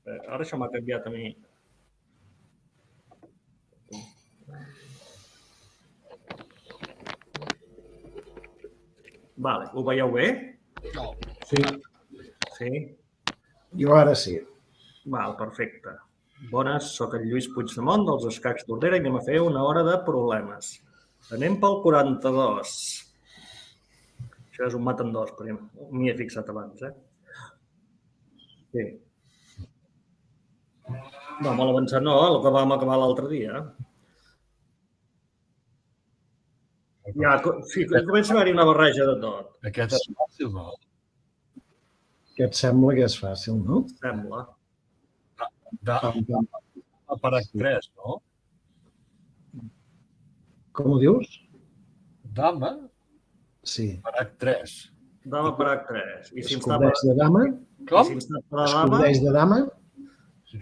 Ara això m'ha canviat a mi. Vale, ho veieu bé? Sí. Sí? Jo ara sí. Val, perfecte. Bones, sóc el Lluís Puigdemont dels Escacs Tordera i anem a fer una hora de problemes. Anem pel 42. Això és un mat en dos, perquè m'hi he fixat abans, Sí. No, molt avançat no, el que vam acabar l'altre dia. Ja, sí, comença a haver-hi una barreja de tot. Aquest és fàcil, no? Aquest sembla que és fàcil, no? Sembla. Per H3, no? Com ho dius? Dama Sí. per H3. Dama per H3. I si Escudeix de dama. Com? Escudeix de dama. Si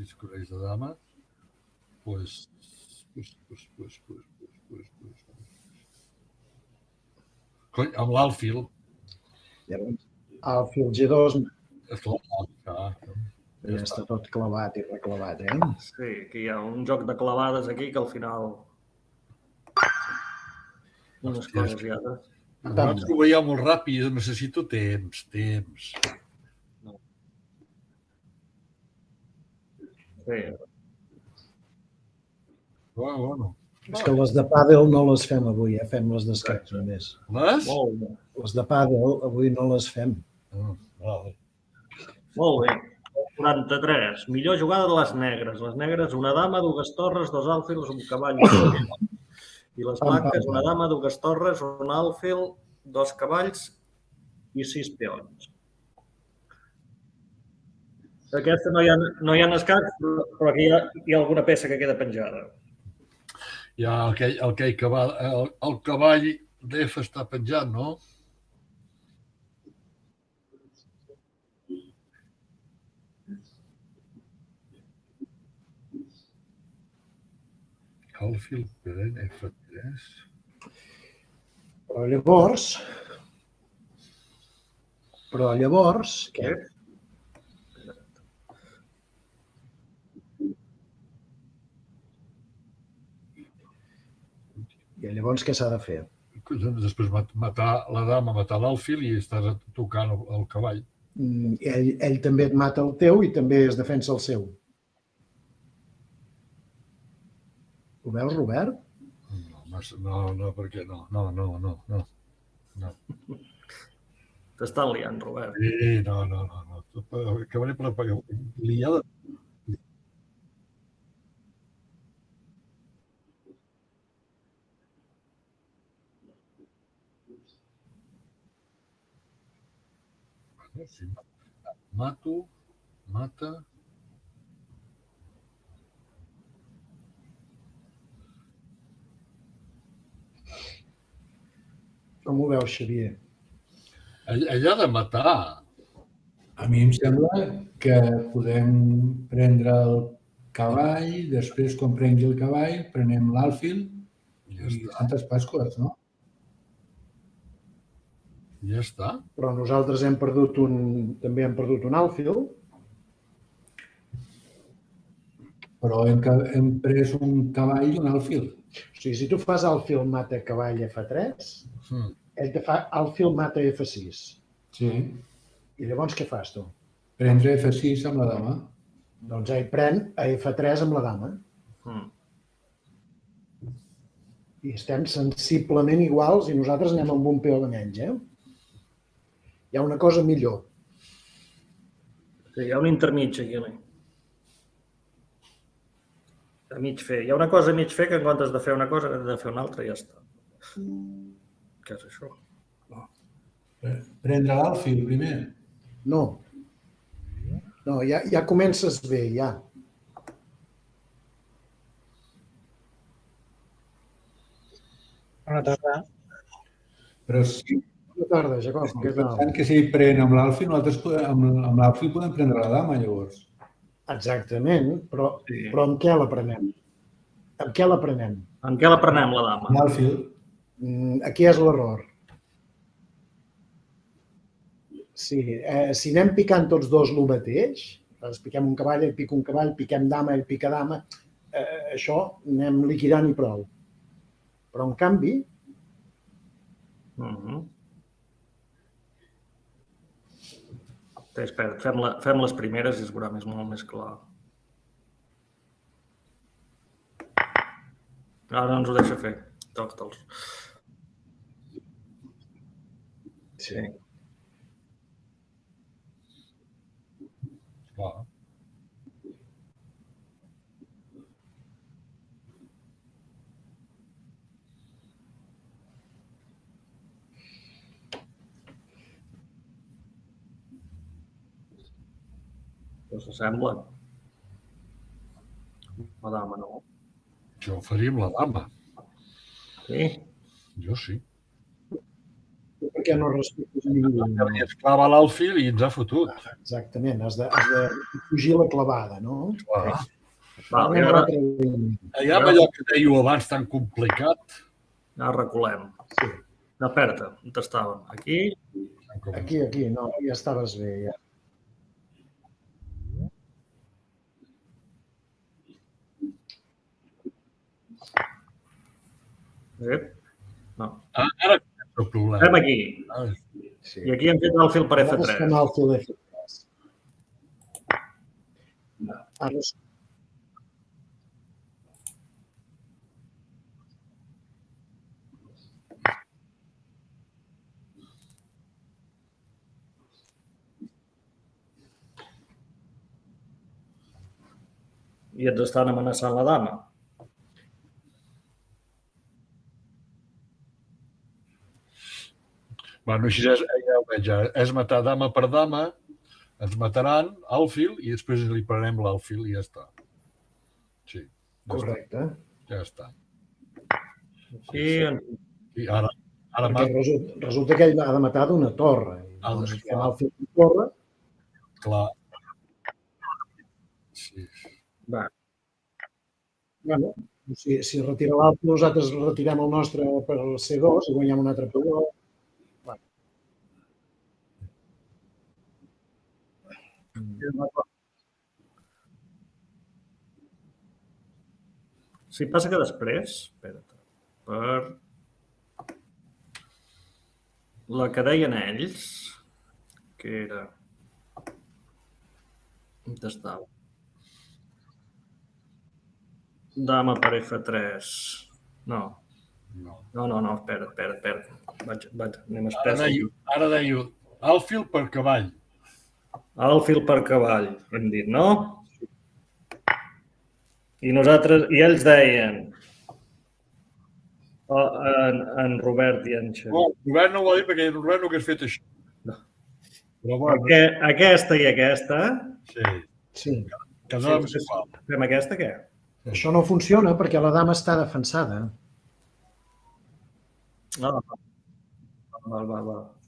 escudeix de dama, doncs... Cony, amb l'àlfil. Àlfil G2. És clar. Ja està tot clavat i reclavat, Sí, que hi ha un joc de clavades aquí que al final... Unes coses i altres. Vosaltres ho veieu molt ràpid, necessito temps. Sí. Bueno. És que les de pàdel no les fem avui, fem les d'escacs només. Les? Molt bé. Les de pàdel avui no les fem. Vale. Molt bé. 43. Millor jugada de les negres. Les negres, una dama, dues torres, dos àlfils, un cavall. I les blanques, una dama, dues torres, un àlfil, dos cavalls i 6 peons. Aquesta no hi ha escacs, però aquí hi ha alguna peça que queda penjada. Hi ha el cavall d'F està penjat, no? Àlfil per F3. Però llavors... Què? I llavors què s'ha de fer? Després matar la dama, matar l'àlfil i estàs tocant el cavall. Ell també et mata el teu i també es defensa el seu. Ho veus, Robert? No, perquè no. T'estan liant, Robert. Sí, no. Acabaré per liada. Sí. Mata... Com ho veus, Xavier? Ella ha de matar. A mi em sembla que podem prendre el cavall, després quan prengui el cavall prenem l'àlfil i Santes Pasqües, no? Ja està. Però nosaltres també hem perdut un àlfil. Però hem pres un cavall i un àlfil. O sigui, si tu fas àlfil mata cavall F3, ell te fa àlfil mata F6. Sí. I llavors què fas tu? Prendre F6 amb la dama. Doncs ell pren a F3 amb la dama. I estem sensiblement iguals i nosaltres anem amb un peó de menys, Hi ha una cosa millor. Sí, hi ha un intermig aquí. A mig fer. Hi ha una cosa a mig fer que en comptes de fer una cosa has de fer una altra i ja està. Què és això? Prendre l'àlfil primer. No, ja comences bé, ja. Bona tarda. Però sí, Bona tarda, Jacob. Què tal? pensant que si ell pren amb l'àlfil, nosaltres amb l'àlfil podem prendre la dama, llavors. Exactament, però amb què la prenem? Amb què la prenem? Amb què la prenem, la dama? Amb l'àlfil. Aquí és l'error. Sí, si anem picant tots dos el mateix, piquem un cavall, ell pica un cavall, piquem dama, ell pica dama, això anem liquidant i prou. Però, en canvi, Espera, fem les primeres i es veurà molt més clar. Ara no ens ho deixa fer. Tocs. Sí. Clar. Què s'assembla? La dama, no? Jo faria amb la dama. Sí? Jo sí. per què no respectes ningú? Es clava l'alfil i ens ha fotut. Exactament, has de fugir la clavada, no? Clar. Val, i Anem a ara l'altra línia. Allà amb allò que dèieu abans tan complicat. reculem. Sí. No, espera't, on estàvem? Aquí? Aquí, no, ja estaves bé, ja. No. Ara el problema. Estem aquí. Sí. I aquí hem fet el fil per Nosaltres F3. fem el fil F3. Ara I ens estan amenaçant la dama. Bueno, així ja ho veig. És matar dama per dama, ens mataran alfil i després li prenem l'alfil i ja està. Sí. correcte. Ja està. Sí, I ara Perquè resulta que ell ha de matar d'una torre. Ha de Doncs matar. fem el fil de torre. clar. Sí. va. Bueno, si retira l'altre, nosaltres retirem el nostre per el C2 i guanyem un altre peó. Sí, passa que després, espera't, per la que deien ells, que era... On estava? Dama per F3. No, espera't. Anem Ara deia alfil per cavall. Alfil per cavall, hem dit, no? I ells deien, en Robert i en Xavier. No, el govern no ho ha dit perquè el govern no hagués fet això. No. Però bueno, Aquesta i aquesta, sí. Sí. Quedàvem igual. fem aquesta, què? Això no funciona perquè la dama està defensada. Val.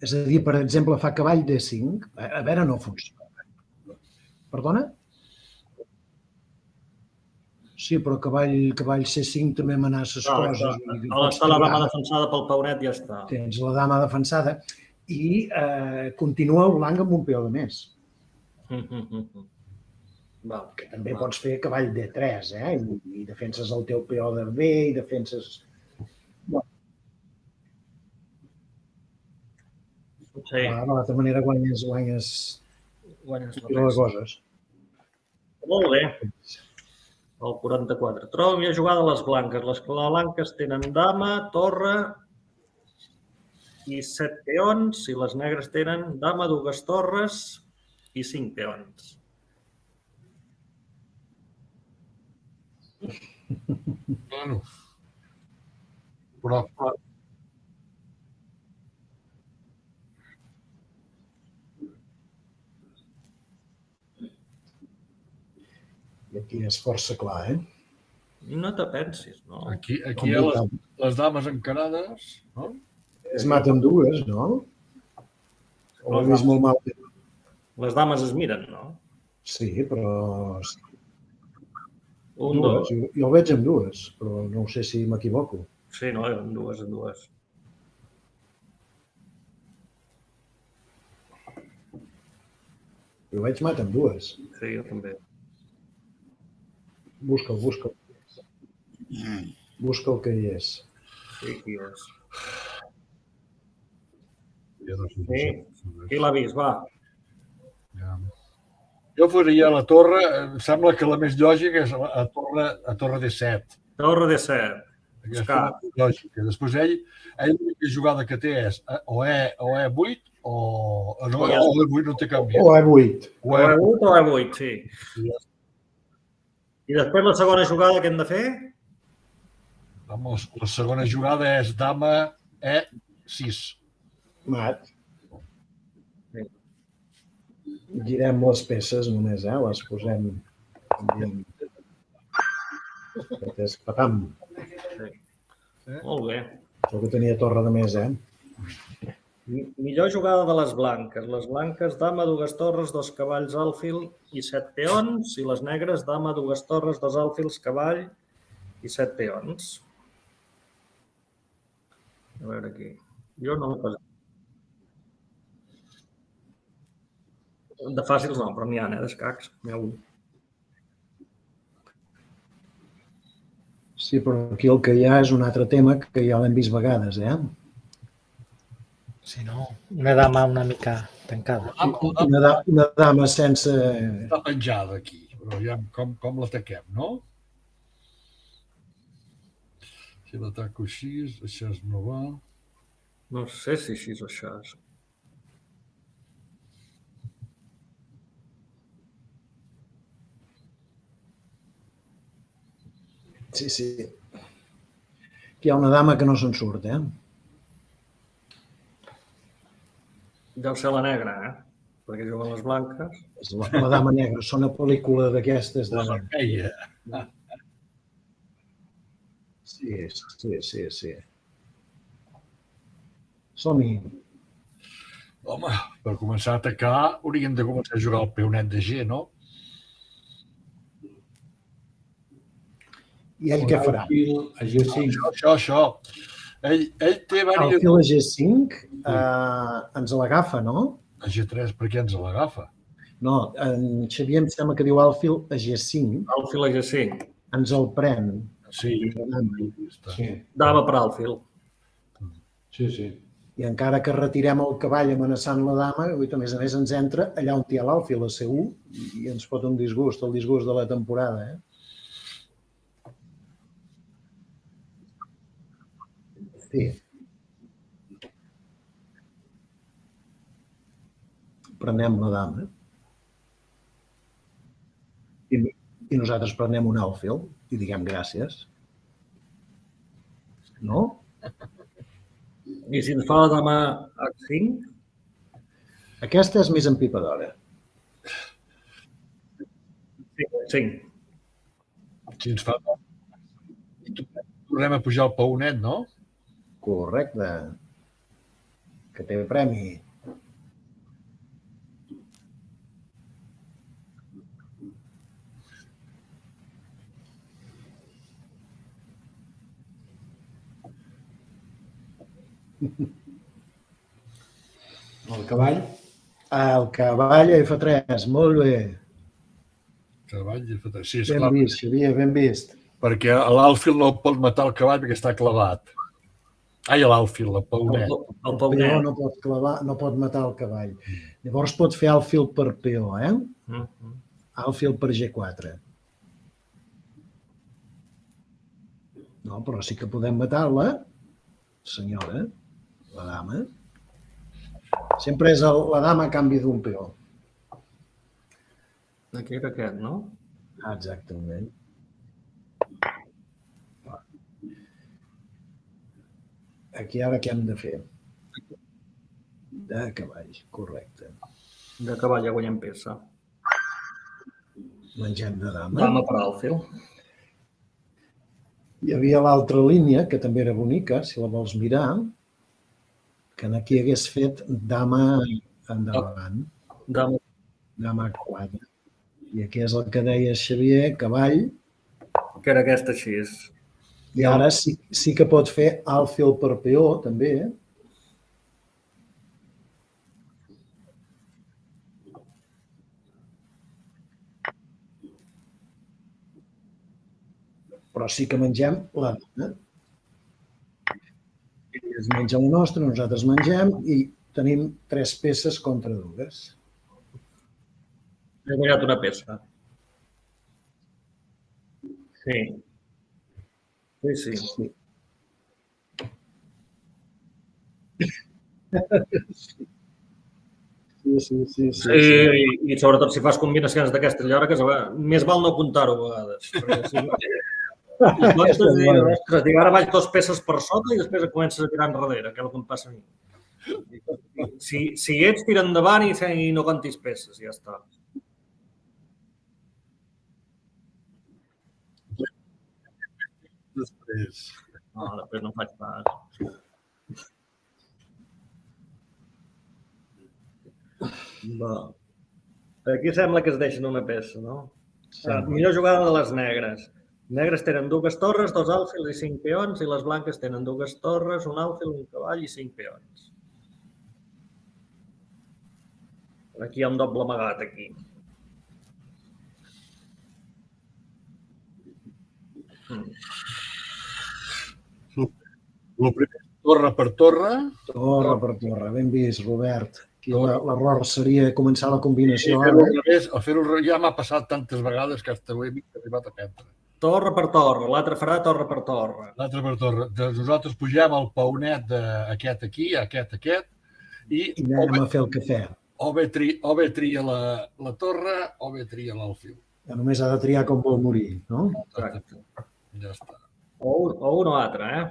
És a dir, per exemple, fa cavall D5. A veure, no funciona. Perdona? Sí, però cavall C5 també amenaces coses. Està la dama defensada pel peonet i ja està. Tens la dama defensada i continua el blanc amb un peó de més. Val. Que també pots fer cavall D3, i defenses el teu peó de B i defenses... Sí. De l'altra manera guanyes de coses. Molt bé. El 44. Trobi a jugar de les blanques. Les blanques tenen dama, torre i 7 peons, i les negres tenen dama, 2 torres i 5 peons. Bueno. Però I aquí és força clar, No te pensis, no? aquí hi ha les dames encarades, no? Es maten dues, no? Ho he vist molt mal. Les dames es miren, no? Sí, però... Un, dos. Jo el veig amb dues, però no sé si m'equivoco. Sí, no, en dues. Jo veig mat amb dues. Sí, jo també. Busca'l. Busca el que hi és. Sí, qui és? Ja no sé Sí, qui l'ha vist, va. Ja. Jo faria la torre, em sembla que la més lògica és a torre de 7. Torre de 7. Aquesta és la lògica. Després l'única jugada que té és o E8 o no, E8 no té cap més. O E8. O E8 o E8, sí. I després la segona jugada que hem de fer? Vamos, la segona jugada és dama E6. Mat. Girem les peces només, les posem... Patam. Molt bé. Això que tenia torre de més, Millor jugada de les blanques. Les blanques, dama, dues torres, dos cavalls, alfil i 7 peons. I les negres, dama, dues torres, dos alfils, cavall i 7 peons. A veure aquí. Jo no m'ho poso. De fàcils no, però n'hi ha, d'escacs. N'hi ha un. Sí, però aquí el que hi ha és un altre tema que ja l'hem vist vegades, Si no, una dama una mica tancada. Una dama sense... Està penjada aquí, però ja com l'ataquem, no? Si l'ataco així, això no va. No sé si així o això. Sí. Aquí hi ha una dama que no se'n surt, Deu ser la negra, perquè juguen les blanques. És la dama negra, són una pel·lícula d'aquestes de... Feia. Sí. Som-hi. Home, per començar a atacar hauríem de començar a jugar el peonet de G, no? I ell què farà? A G5. Això. Ell té El diverses... fil a G5 ens l'agafa, no? A G3, per què ens l'agafa? No, en Xavier em sembla que diu alfil a G5. Alfil a G5. Ens el pren. Sí. Sí. Dama per alfil. Sí. I encara que retirem el cavall amenaçant la dama, a més a més ens entra allà on hi ha l'alfil, a C1, i ens pot un disgust, el disgust de la temporada, Sí. Prenem la dama. I nosaltres prenem un alfil i diguem gràcies. No? I si ens fa la dama H5? Aquesta és més empipadora. Sí. Si ens fa... Tornem a pujar el peonet, no? Correcte. Que té premi. El cavall? El cavall a F3, molt bé. Cavall i F3. Sí, Ben esclar. vist, Xavier, ben vist. Perquè l'alfil no pot matar el cavall perquè està clavat. Ai, l'alfil, el peonet. El El peó peó no pot clavar, no pot matar el cavall. Llavors pot fer alfil per peó, Alfil per G4. No, però sí que podem matar-la, senyora, la dama. Sempre és la dama a canvi d'un peó. Aquí era aquest, no? Exactament. Aquí ara què hem de fer? De cavall, correcte. De cavall ja guanyem peça. Mengem de dama. Dama per alfil. Hi havia l'altra línia, que també era bonica, si la vols mirar, que aquí hagués fet dama endavant, dama 4. I aquí és el que deia Xavier, cavall, Que era aquesta així. i ara sí que pot fer alfil per peó, també. però sí que mengem la dona. Ells mengen el nostre, nosaltres mengem i tenim 3 peces contra 2. He guanyat una peça. Sí. Sí. Sí. I sobretot si fas combinacions d'aquestes llargues, més val no comptar-ho a vegades. Perquè si no, ostres, dic, ara vaig 2 peces per sota i després comences a tirar enrere, que és el que em passa a mi. Si ets, tira endavant i no comptis peces, ja està. Després. No, després no faig pas. Va. Aquí sembla que es deixen una peça, no? Millor jugada de les negres. Negres tenen 2 torres, 2 alfils i 5 peons, i les blanques tenen 2 torres, un alfil, un cavall i 5 peons. Aquí hi ha un doble amagat, aquí. El primer, torre per torre. Torre per torre, ben vist, Robert. Aquí l'error seria començar la combinació ara. Fer-ho ja m'ha passat tantes vegades que fins ho he arribat a perdre. Torre per torre, l'altre farà torre per torre. L'altre per torre. Nosaltres pugem el paunet d'aquest aquí, aquest, i anem a fer el cafè. O bé tria la torre o bé tria l'alfil. Només ha de triar com vol morir, no? Exacte. Ja està. O un o altre,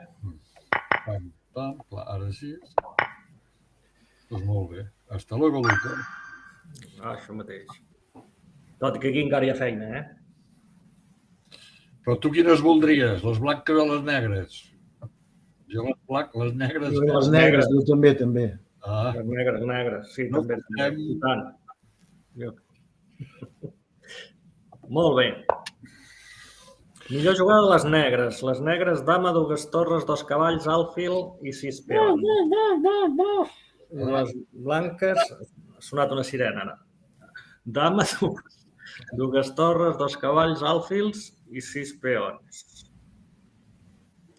Clar, ara sí. Doncs molt bé. Hasta luego, Luca. Això mateix. Tot i que aquí encara hi ha feina, Però tu quines voldries? Les blanques o les negres? Jo les negres... Les negres, tu també. Les negres, sí, també. I tant. Molt bé. Millor jugada de les negres. Les negres, dama, 2 torres, 2 cavalls, alfil i 6 peons. Les blanques... Ha sonat una sirena, ara. Dama, 2 torres, 2 cavalls, alfils i 6 peons.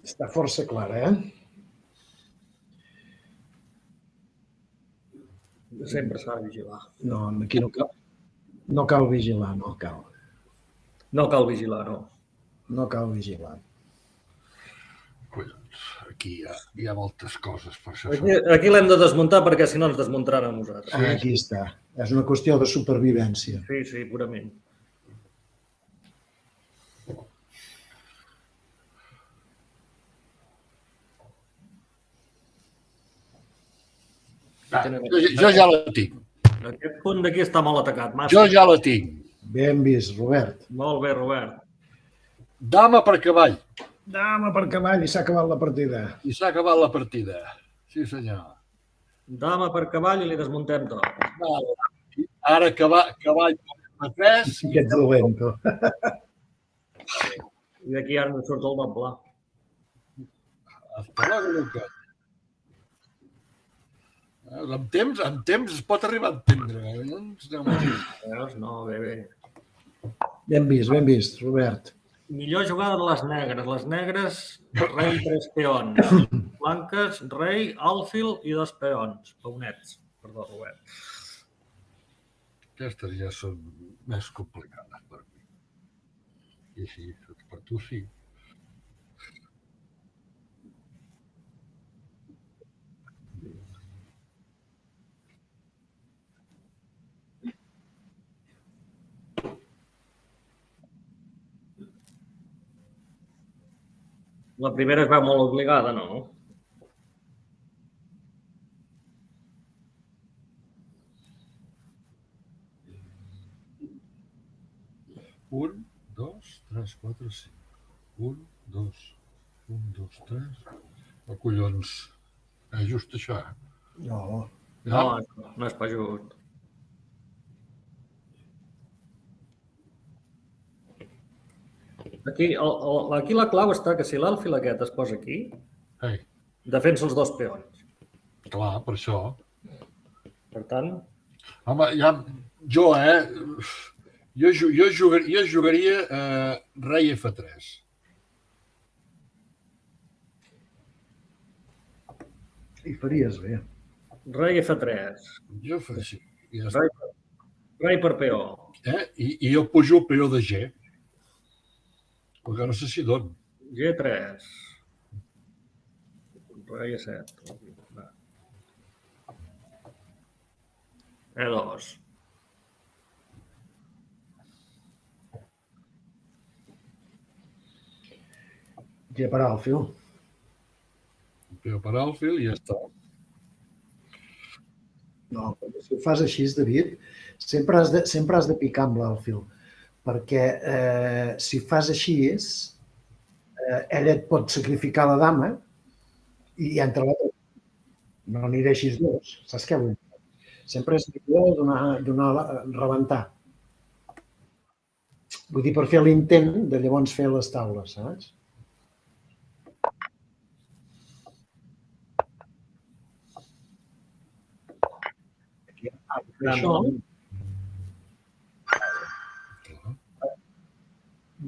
Està força clara, Sempre s'ha de vigilar. No, aquí no cal vigilar, no cal. No cal vigilar, no. No cal vigilar. Aquí hi ha moltes coses per això. Aquí l'hem de desmuntar perquè si no ens desmuntaran a nosaltres. Aquí està. És una qüestió de supervivència. Sí, purament. Jo ja la tinc. Aquest punt d'aquí està molt atacat. Jo ja la tinc. Ben vist, Robert. Molt bé, Robert. Dama per cavall. Dama per cavall i s'ha acabat la partida. I s'ha acabat la partida. Sí, senyor. Dama per cavall i li desmuntem tot. Ara cavall per 3. Sí que ets dolento. I d'aquí ara no surt el doble. Hasta luego, Luca. Amb temps es pot arribar a entendre. Veus? No, bé. Ben vist, Robert. Millor jugada de les negres. Les negres, rei 3 peons. Blanques, rei, alfil i 2 peons. Paunets. Perdó, Robert. Aquestes ja són més complicades per mi. I sí, per tu sí. La primera es veu molt obligada, no? Un, dos, tres, quatre, cinc. Un, dos, tres. Oh, collons. Just això. No. No és pas just. Aquí la clau està que si l'alfil aquest es posa aquí, defensa els 2 peons. Clar, per això. Per tant... Home, jo jugaria rei F3. I faries bé. Rei F3. Jo faig així. I, ja està. Rei per peó. I jo pujo el peó de G. Perquè no sé si d'on. G3. Rei A7. E2. G per alfil. Peó per alfil i ja està. No, perquè si ho fas així, David, sempre has de picar amb l'alfil. Perquè si fas així, ella et pot sacrificar la dama i entra la dama. No n'hi deixis dos. Saps què vull dir? Sempre és millor rebentar. Vull dir, per fer l'intent de llavors fer les taules, saps? Això,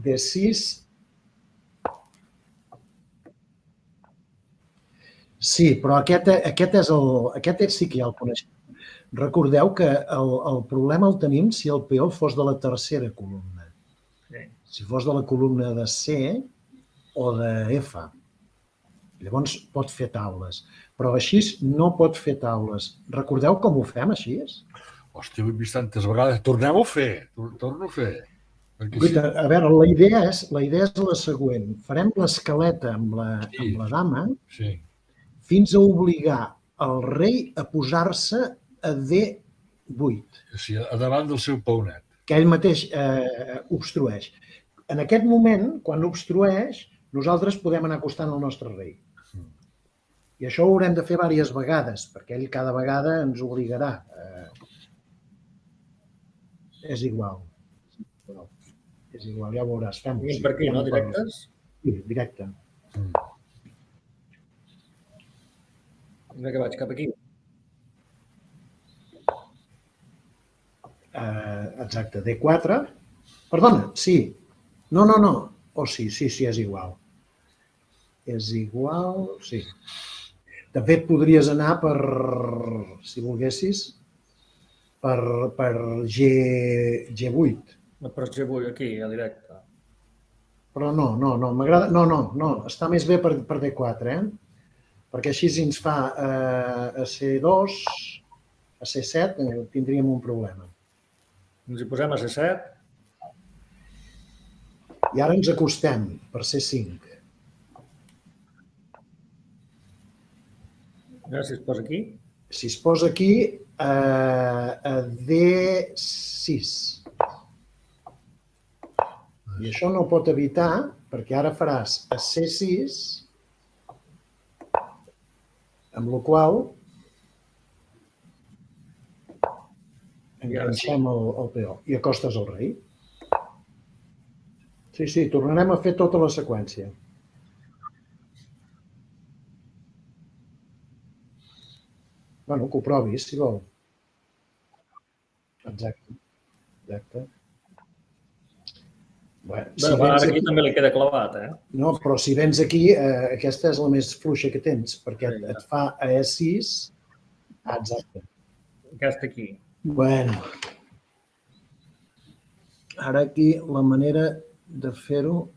de 6... Sí, però aquest sí que ja el coneixem. Recordeu que el problema el tenim si el peó fos de la tercera columna. Si fos de la columna de C o de F. Llavors pot fer taules. Però així no pot fer taules. Recordeu com ho fem així? Hòstia, ho he vist tantes vegades. Tornem-ho a fer. Torno a fer. A veure, la idea és la següent. Farem l'escaleta amb la dama fins a obligar el rei a posar-se a D8. O sigui, a davant del seu paunet. Que ell mateix obstrueix. En aquest moment, quan obstrueix, nosaltres podem anar acostant al nostre rei. I això ho haurem de fer diverses vegades, perquè ell cada vegada ens obligarà. És igual. És igual, ja ho veuràs. Fem-ho. Per aquí, no? Directes? Sí, directe. Mira que vaig cap aquí. Exacte, D4. Perdona, sí. No. O sí, és igual. És igual, sí. De fet, podries anar per, si volguessis, per G8. Per G8, aquí, a directe. Però no, m'agrada... No, està més bé per D4, Perquè així ens fa a C2, a C7, tindríem un problema. Ens hi posem a C7. I ara ens acostem per C5. Ara si es posa aquí. Si es posa aquí, a D6. I això no pot evitar, perquè ara faràs a C6, amb la qual enganxem el peó i acostes el rei. Sí, tornarem a fer tota la seqüència. Bueno, que ho provis, si vol. Exacte. Ara aquí també li queda clavat, No, però si vens aquí, aquesta és la més fluixa que tens, perquè et fa a E6. Exacte. Aquesta aquí. Bueno. Ara aquí la manera de fer-ho...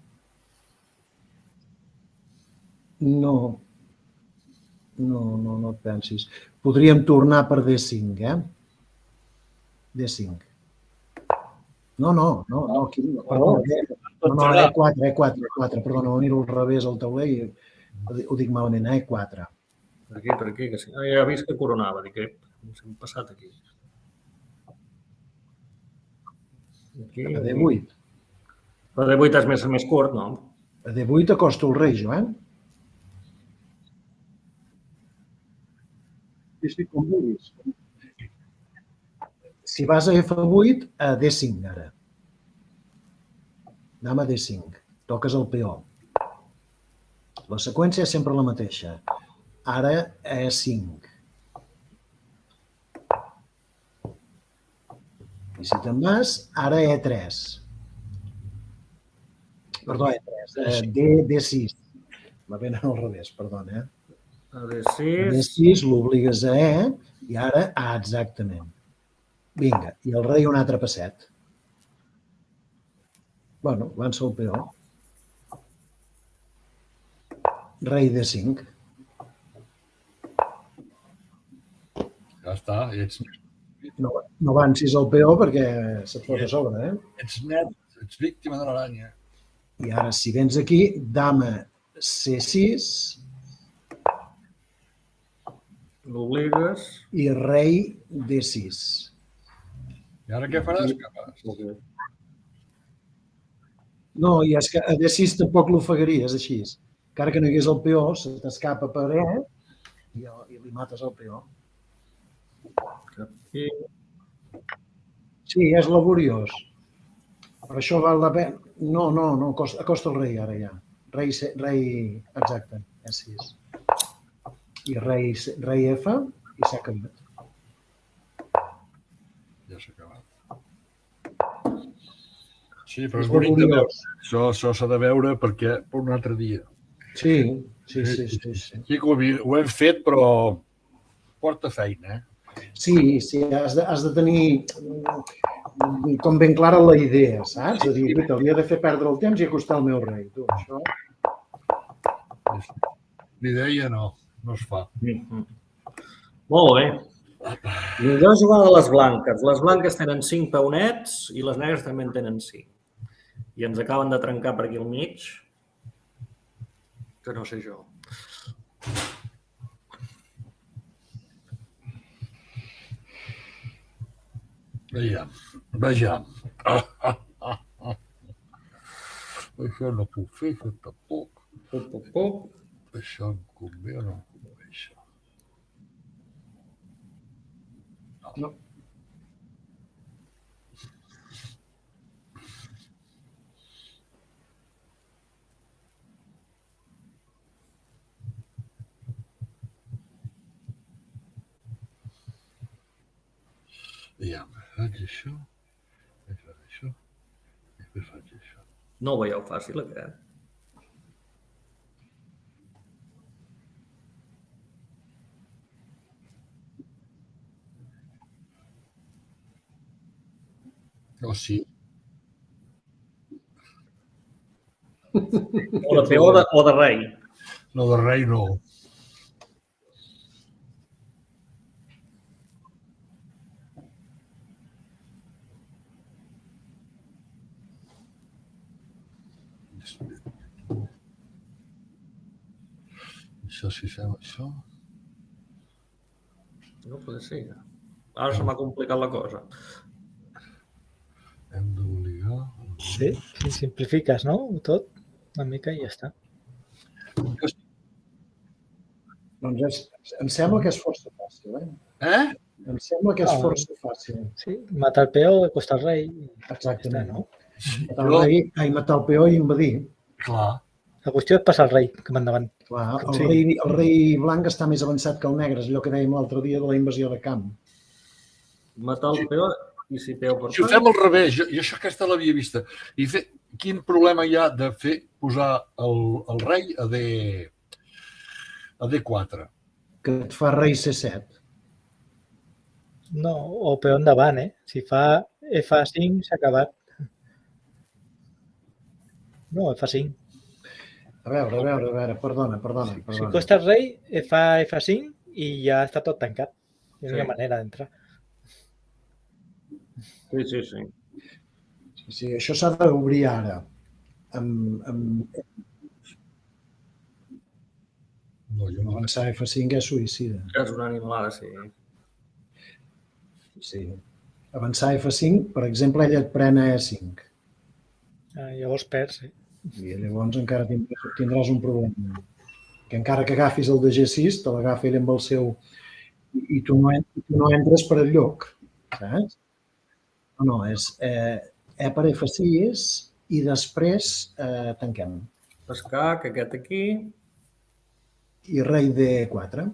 No et pensis. Podríem tornar per D5, D5. No, aquí no. Perdó, E4, perdona, miro al revés al tauler i ho dic malament, E4. Per aquí, que sí. Ja he vist que coronava, dic que hem passat aquí. A D8. A D8 és més curt, no? A D8 acosto el rei, Joan. Sí, com vulguis. Si vas a F8, a D5 ara. Dama D5. Toques el peó. La seqüència és sempre la mateixa. Ara E5. I si te'n vas, ara E3. Perdó, E3. D6. Va ben al revés, perdona. A D6. D6 l'obligues a E i ara A, exactament. Vinga, i el rei un altre passet. Bueno, avança el peó. Rei D5. Ja està, No avancis el peó perquè se't fot a sobre, ets net, ets víctima de l'aranya. I ara, si vens aquí, dama C6 L'obligues. i rei D6. I ara què faràs? Què faràs? No, i és que a D6 tampoc l'ofegaries així. Encara que no hi hagués el peó, se t'escapa per E i li mates el peó. Sí, és laboriós. Per això val la pena. No, acosta el rei ara ja. Rei, exacte, E6. I rei F i s'ha acabat. Ja s'ha acabat. Sí, però és bonic de veure. Això s'ha de veure perquè per un altre dia. Sí. Aquí ho hem fet, però porta feina, Sí, has de tenir com ben clara la idea, saps? De dir, hauria de fer perdre el temps i acostar el meu rei. Tu, això... L'idea no es fa. Molt bé. Millor jugar a les blanques. Les blanques tenen 5 peonets i les negres també en tenen 5. I ens acaben de trencar per aquí al mig, que no sé jo. Vejam. Això no puc fer, això tampoc. Això em convé o no em convé, això? No. Aviam, faig això, faig això, després faig això. No ho veieu fàcil, aquest? Oh, sí. O de peó o de rei. No, de rei no. Això, si fem això... No pot ser. Ara se m'ha complicat la cosa. Hem d'obligar... Sí, si simplifiques, no? Tot, una mica i ja està. Doncs em sembla que és força fàcil, Em sembla que és força fàcil. Sí, matar el peó, acostar el rei. Exactament. No? Matar el peó i invadir. Clar. La qüestió és passar el rei, cap endavant. Clar, el rei blanc està més avançat que el negre, és allò que dèiem l'altre dia de la invasió de camp. Matar el peó i si peó per Si ho fem al revés, jo això aquesta l'havia vista. I quin problema hi ha de posar el rei a D4? Que et fa rei C7. No, o peó endavant, Si fa F5 s'ha acabat. No, F5. A veure, perdona. Si costa el rei, fa F5 i ja està tot tancat. És una manera d'entrar. Sí. Sí, això s'ha d'obrir ara. Avançar F5 és suïcida. És una animalada, sí. Sí. Avançar F5, per exemple, ella et pren a E5. Llavors perds, I llavors encara tindràs un problema. Que encara que agafis el de G6, te l'agafa ell amb el seu... I tu no entres per el lloc, saps? No, és E per F6 i després tanquem. Escac, aquest aquí. I rei D4.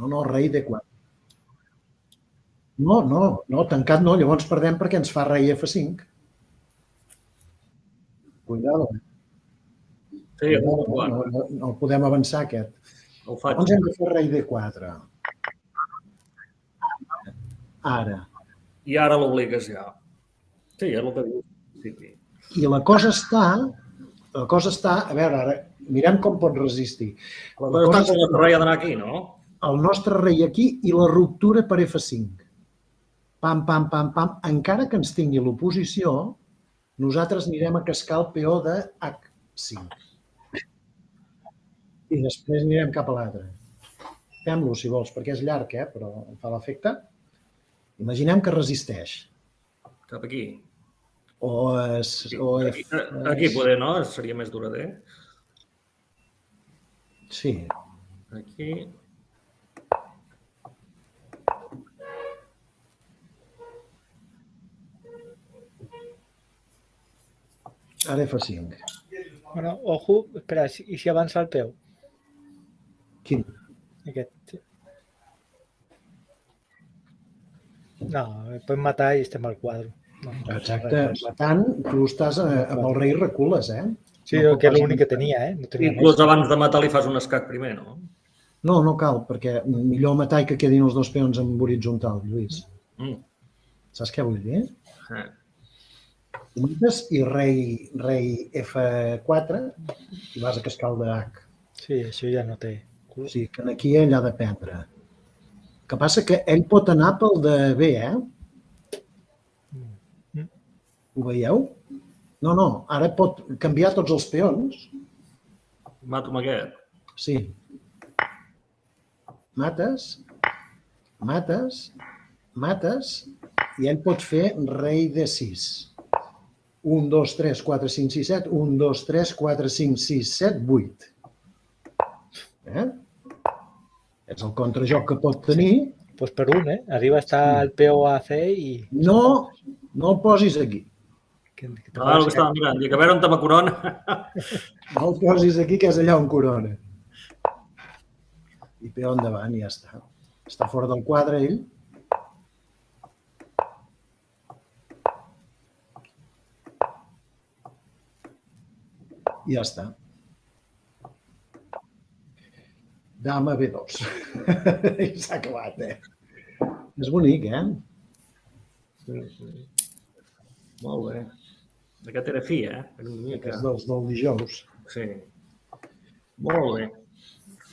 No, rei D4. No, tancat no, llavors perdem perquè ens fa rei F5. Cuidado. Sí, no el podem avançar, aquest. Ho faig. Llavors hem de fer rei D4. Ara. I ara l'obligues ja. Sí, és el que diu. Sí. I la cosa està, a veure, ara, mirem com pot resistir. La cosa està com el rei ha d'anar aquí, no? El nostre rei aquí i la ruptura per F5. Pam, pam, pam, pam. Encara que ens tingui l'oposició, nosaltres anirem a cascar el peó de H5. I després anirem cap a l'altre. Fem-lo, si vols, perquè és llarg, però em fa l'efecte. Imaginem que resisteix. Cap aquí. Aquí poder, no? Seria més durader. Sí. Aquí. Ara F5. Bueno, ojo, espera, ¿y si avanza el peó? Quin? Aquest. No, pots matar i estem al quadre. No, exacte, matant, tu estàs amb el rei recules, Sí, no, que és l'únic que tenia, no tenia inclús abans de matar li fas un escac primer, no? No, no cal, perquè millor matar i que quedin els dos peons en horitzontal, Lluís. Saps què vull dir? Mates i rei F4 i vas a cascar el de H. Sí, això ja no té. O sigui, que aquí ell ha de prendre. El que passa que ell pot anar pel de B, Ho veieu? No, ara pot canviar tots els peons. Mato amb aquest. Sí. Mates, i ell pot fer rei D6. 1, 2, 3, 4, 5, 6, 7. 1, 2, 3, 4, 5, 6, 7, 8. És el contrajoc que pot tenir. Doncs per un, Arriba està el peó a C i... No el posis aquí. El que estava mirant, dic, a veure on te corona. No el posis aquí, que és allà on corona. I peó endavant i ja està. Està fora del quadre, ell. I ja està. Dama B2. I s'ha acabat, És bonic, Molt bé. Aquest era fi, Aquest dels del dijous. Sí. Molt bé.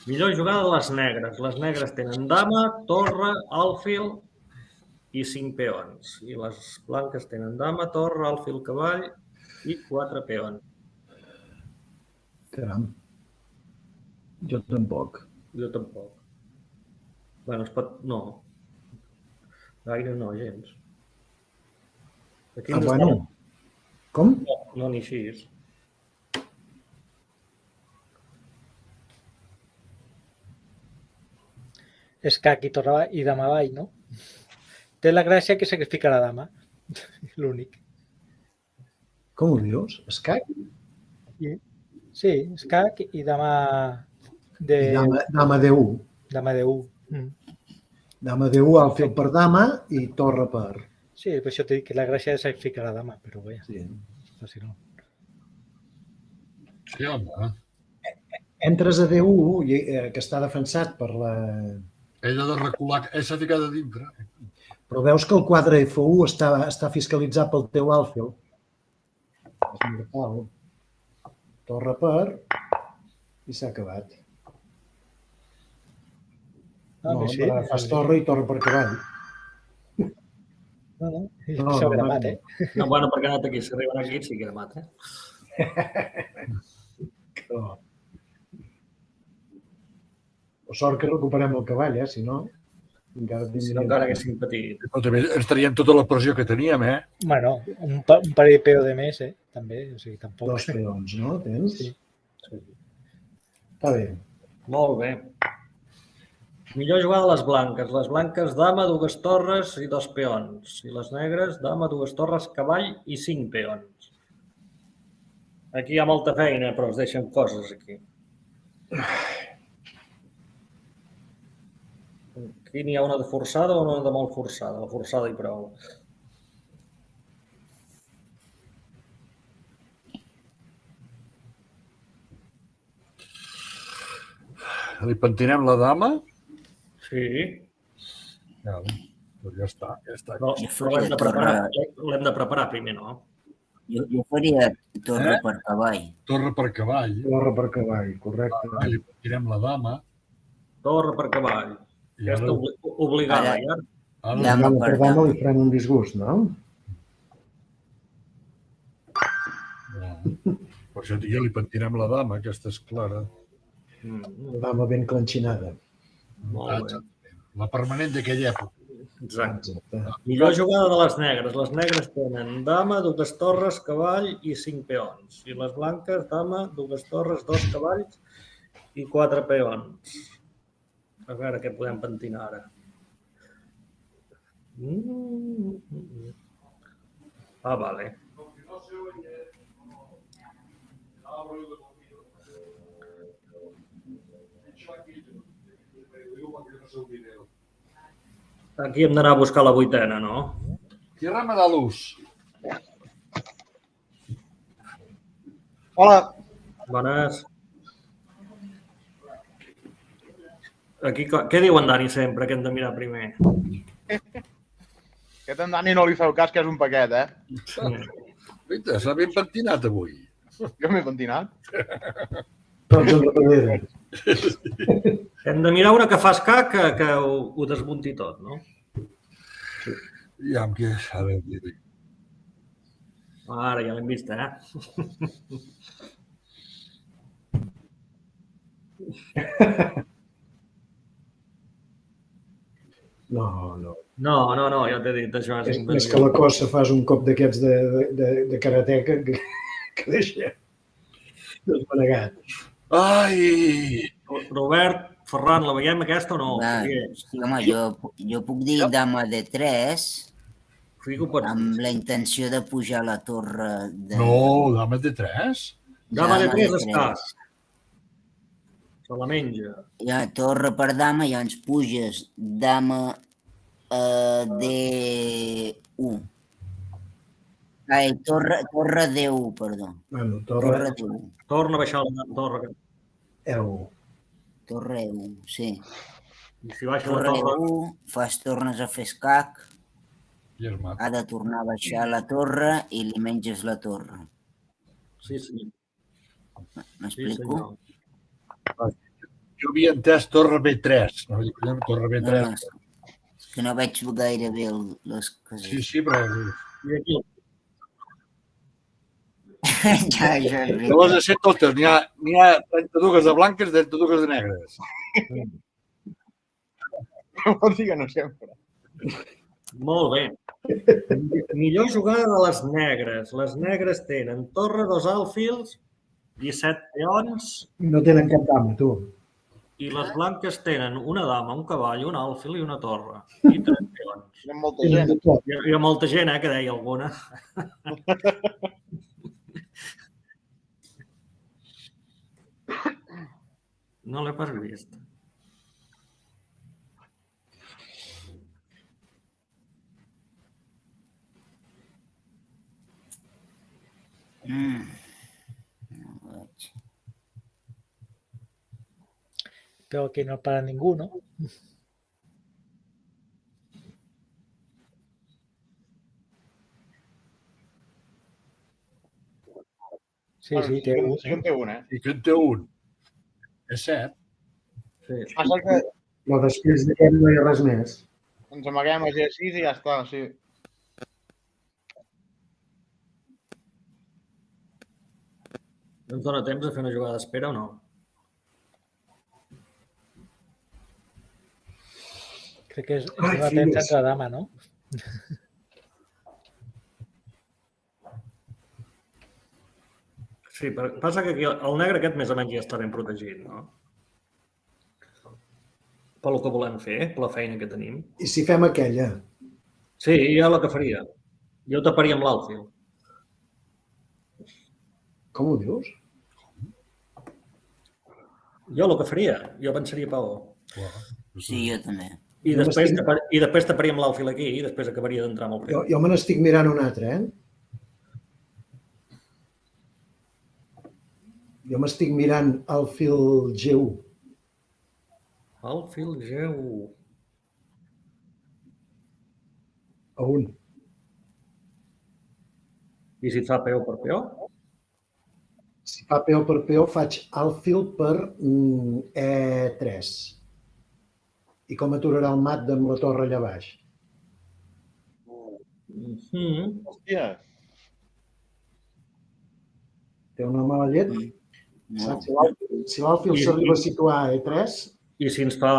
Millor jugada de les negres. Les negres tenen dama, torre, alfil i 5 peons. I les blanques tenen dama, torre, alfil, cavall i 4 peons. Caram. Jo tampoc. Jo tampoc. Bueno, es pot... No. Gaire no, gens. Bueno. Com? No, ni així. Escac i torre i dama avall, no? Té la gràcia que sacrifica la dama. L'únic. Com ho dius? Escac? Sí, escac i dama de... Dama D1. Dama D1. Dama D1, alfil per dama i torre per... Sí, per això t'he dit que la gràcia és sacrificar la dama, però bé. Sí. Si no. Sí, home. Entres a D1, que està defensat per la... Ell ha de recular, ell s'ha ficat a dintre. Però veus que el quadre F1 està fiscalitzat pel teu alfil. És mortal. Torre per... I s'ha acabat. No, sí. Fas torre i torre per cavall. No. Això ve de mat, No, bueno, perquè ha anat aquí. Si arriben aquí, sí que de mat, O sort que recuperem el cavall, si no... Encara haguéssim patit. Però també ens traiem tota la pressió que teníem, Bueno, un parell de peó de més, també. O sigui, tampoc... 2 peons, no? Tens? Sí. Està bé. Molt bé. Millor jugada a les blanques. Les blanques, dama, 2 torres i 2 peons. I les negres, dama, 2 torres, cavall i 5 peons. Aquí hi ha molta feina, però es deixen coses aquí. Aquí n'hi ha una de forçada o una de molt forçada. La forçada i prou. li pentinem la dama? Sí. Doncs ja està. Però l'hem de preparar primer, no? Jo faria torre per cavall. Torre per cavall. Torre per cavall, correcte. Li pentirem la dama. Torre per cavall. Aquesta obligada, ja. Dama per dama. Li farem un disgust, no? Per això ja li pentirem la dama, aquesta és clara. La dama ben clenxinada. Molt bé. La permanent d'aquella època. Exacte. Millor jugada de les negres. Les negres tenen dama, dues torres, cavall i 5 peons. I les blanques, dama, dues torres, 2 cavalls i 4 peons. A veure què podem pentinar ara. Vale. Aquí hem d'anar a buscar la vuitena, no? Tierra de luz. Hola. Bones. Aquí, què diu en Dani sempre, que hem de mirar primer? Aquest en Dani no li feu cas, que és un paquet, eh? Guaita, s'ha ben pentinat avui. Jo m'he pentinat. Tots en darrere. Hem de mirar una que fa escac que ho desmunti tot, no? Ja, amb què s'ha de dir? Ara ja l'hem vist, eh? No. No, ja t'he dit, això és És que la cosa fas un cop d'aquests de karateca que deixa desmanegat. Ai! Robert, Ferran, la veiem aquesta o no? Sí, home, jo puc dir dama de 3 amb la intenció de pujar la torre de... No, dama de 3? Dama de 3 escac. Se la menja. Ja, torre per dama, ja ens puges dama de 1. Ai, torre de 1, perdó. Bueno, Torre de 1. Torna a baixar la torre. Torre 1, sí. I si baixa la Torre torre... 1, fas tornes a fer escac, I es mata. ha de tornar a baixar la torre i li menges la torre. Sí. M'explico? Jo havia entès torre B3. No, torre B3. No, és que no veig gaire bé les cases. Sí, però... I aquí Ja, No les de ser totes. N'hi ha 32 de blanques i 32 de negres. Vol dir que no sempre. Molt bé. Millor jugada de les negres. Les negres tenen torre, 2 alfils i 7 peons. No tenen cap dama, tu. I les blanques tenen una dama, un cavall, un alfil i una torre. I 3 peons. Hi ha molta gent. Hi ha molta gent, que deia alguna. No l'he pas vist. No veig. Però que no para ningú, no? Sí, té un. Sí, en té un, eh? I que en té un. És 7. Sí. Passa que Però després d'aquest no hi ha res més. ens amaguem a G6 i ja està, sí. Ens dona temps de fer una jugada d'espera o no? Crec que és una temps entre dama, no? Sí, però passa que aquí el negre aquest més o menys ja està ben protegit, no? Pel que volem fer, per la feina que tenim. I si fem aquella? Sí, jo la que faria. Jo taparia amb l'alfil. Com ho dius? Jo el que faria. Jo pensaria paó. Sí, jo també. I després taparia amb l'alfil aquí i després acabaria d'entrar amb el primer. Jo me n'estic mirant un altre, eh? Jo m'estic mirant el fil G1. Alfil G1. A 1. I si et fa peó per peó? Si fa peó per peó, faig alfil per E3. I com aturarà el mat amb la torre allà baix? Hòstia. Té una mala llet? No. Saps? Si l'alfil s'arriba a situar a E3, I si ens fa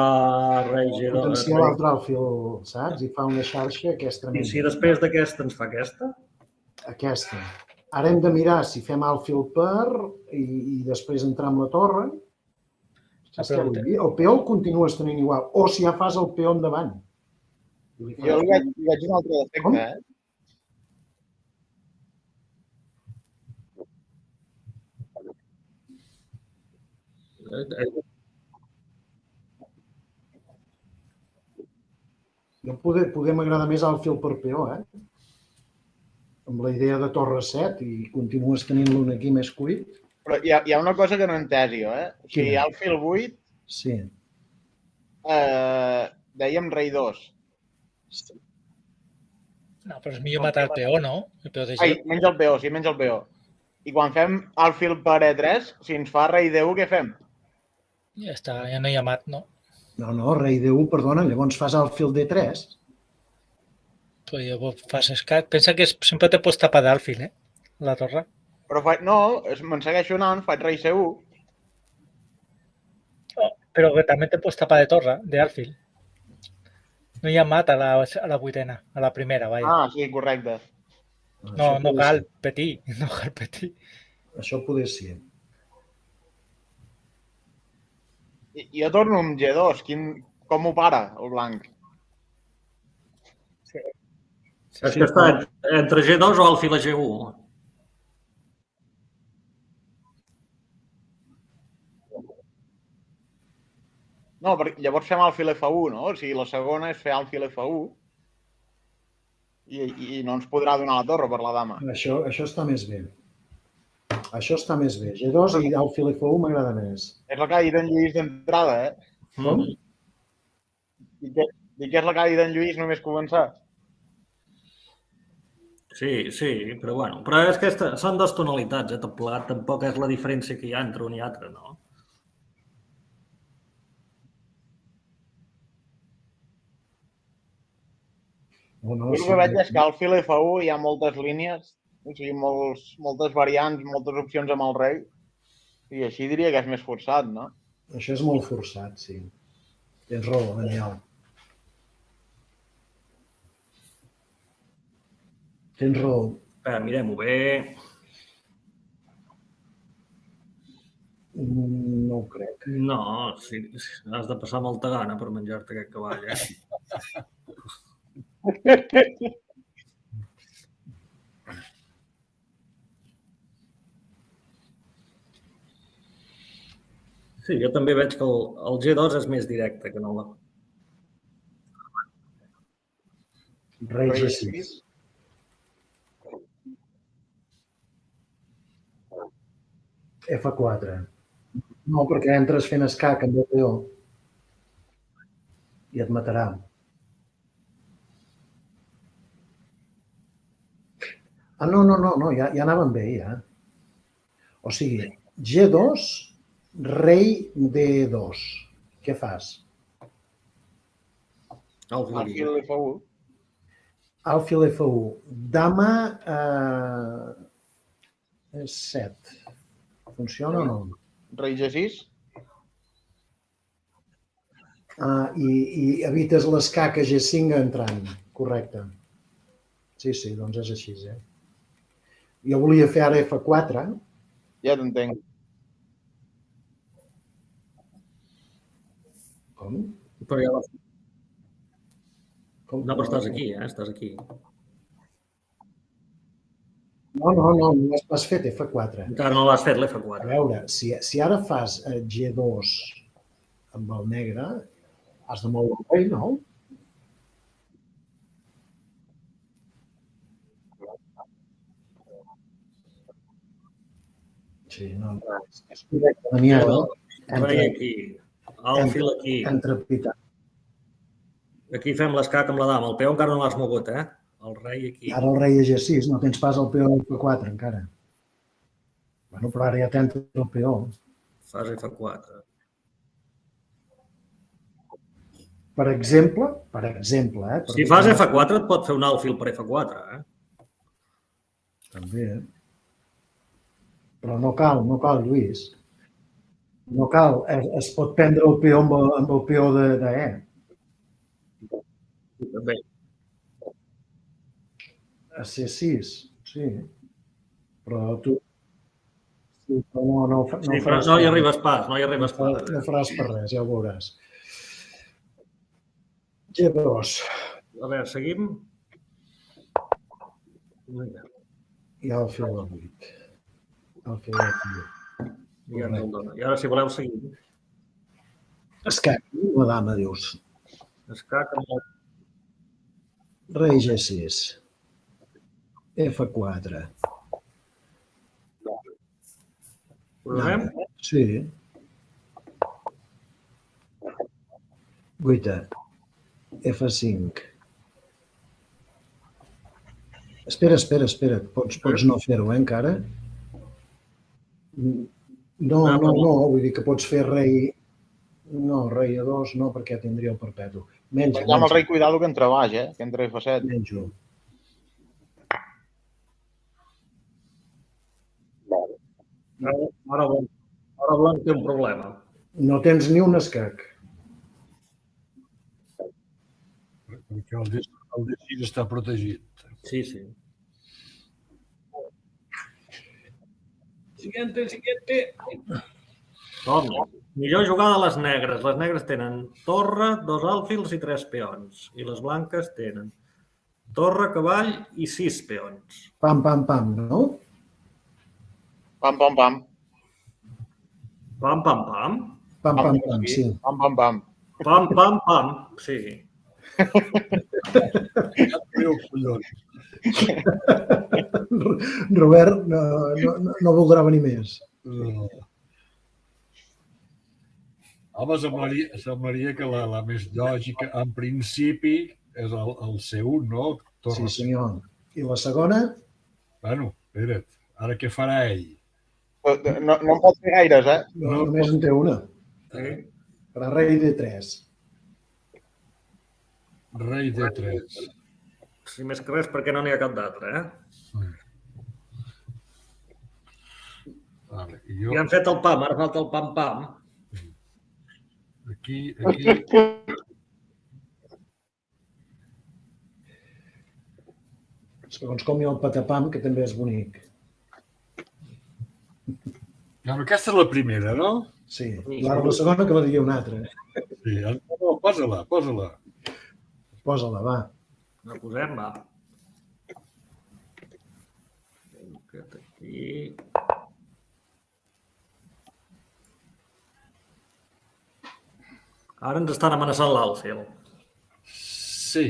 rei G2... potencia l'altre alfil, saps? I fa una xarxa que és I tremenda. si després d'aquesta ens fa aquesta? Aquesta. Ara hem de mirar si fem alfil per i després entrar amb la torre. Saps què vull dir? El peó el continues tenint igual. O si ja fas el peó endavant. Jo li veig un altre defecte, Jo poder m'agrada més alfil per peó, amb la idea de torre 7 i continues tenint-lo aquí més cuit. Però hi ha una cosa que no he entès jo, O sigui, Quina? alfil 8, Sí. dèiem rei 2. No, però és millor matar el peó, no? El peó de Ai, G. menys el peó, sí, menys el peó. I quan fem alfil per E3, si ens fa rei D1, què fem? Ja està, ja no hi ha mat, no? No, rei D1, perdona, llavors fas alfil D3. Però llavors fas escac. Pensa que sempre te pots tapar d'alfil, la torre. Però me'n segueixo anant, faig rei C1. Oh, però que també te pots tapar de torre, d'alfil. No hi ha mat a la vuitena, a la primera, vaja. Ah, sí, correcte. No cal petir, no cal petir. Això poder ser. I jo torno amb G2. Com ho para, el blanc? Sí. És que està entre G2 o alfil a G1. No, perquè llavors fem alfil F1, no? O sigui, la segona és fer alfil F1 i no ens podrà donar la torre per la dama. Això està més bé. Això està més bé. G2 i alfil F1 m'agrada més. És la que ha dit en Lluís d'entrada, Com? Dic que és la que ha dit en Lluís només començar. Sí, però bueno. Però és que són dues tonalitats, tot plegat. Tampoc és la diferència que hi ha entre un i altre, no? Jo el que veig és que al fil F1 hi ha moltes línies, o sigui, moltes variants, moltes opcions amb el rei, i així diria que és més forçat, no? Això és molt forçat, sí. Tens raó, Daniel. Tens raó. Espera, mirem-ho bé. No ho crec. No, sí, has de passar molta gana per menjar-te aquest cavall, Sí, jo també veig que el G2 és més directe que no la... Rei G6. F4. No, perquè entres fent escac amb el peó i et matarà. No, ja anàvem bé, ja. O sigui, G2, rei D2. Què fas? Alfil F1. Alfil F1. Dama 7. Funciona o no? Rei G6. I evites l'escac a G5 entrant. Correcte. Sí, doncs és així, Jo volia fer ara F4. Ja t'entenc. Com? Però ja no, però estàs aquí, estàs aquí. No has fet F4. Encara no l'has fet, l'F4. A veure, si ara fas G2 amb el negre, has de moure el rei, no? Sí, no, és correcte, Daniel. Rei aquí. Alfil aquí. Entrepitat. Aquí fem l'escac amb la dama. El peó encara no l'has mogut, eh? El rei aquí. Ara el rei és G6, no tens pas el peó F4 encara. Bueno, però ara ja tens el peó. Fas F4. Per exemple, Si fas F4 et pot fer un alfil per F4, eh? També. Però no cal, Lluís. No cal. Es pot prendre el peó amb el peó de E. També. A C6, sí. Però tu... No hi arribes pas, no hi arribes pas. No faràs per res, ja ho veuràs. G2. A veure, seguim. I alfil de 8. Alfil de 8. I ara, si voleu, seguim. Escac, la dama, dius. Escac amb el... Rei G6. F4. Provem? Sí. Guaita. F5. Espera. Pots no fer-ho, encara? No, vull dir que pots fer rei... No, rei A2 no, perquè tindria el perpetu. Menja. Amb el rei, cuidado que entra baix, que entra F7. Menjo. Ara blanc té un problema. No tens ni un escac. Perquè el D6 està protegit. Sí. Siguiente. Toma. Millor jugada a les negres. Les negres tenen torre, 2 alfils i 3 peons. I les blanques tenen torre, cavall i 6 peons. Pam, no? Pam. Pam, sí. Pam. Pam, sí. Robert no voldrà venir més. Home, semblaria que la més lògica, en principi, és el C1, no? Sí, senyor. I la segona? Bueno, espera't, ara què farà ell? No en pot fer gaires, No, només en té una. Farà rei D3. Rei D3. Sí, més que res perquè no n'hi ha cap d'altre, eh? Vale, ja han fet el pam, ara falta el pam. Aquí... Segons com hi ha el patapam, que també és bonic. Aquesta és la primera, no? Sí, ara la segona que la digui una altra. Sí, posa-la. Posa-la, va. La posem, va. Aquí... Ara ens estan amenaçant l'alfil. Sí.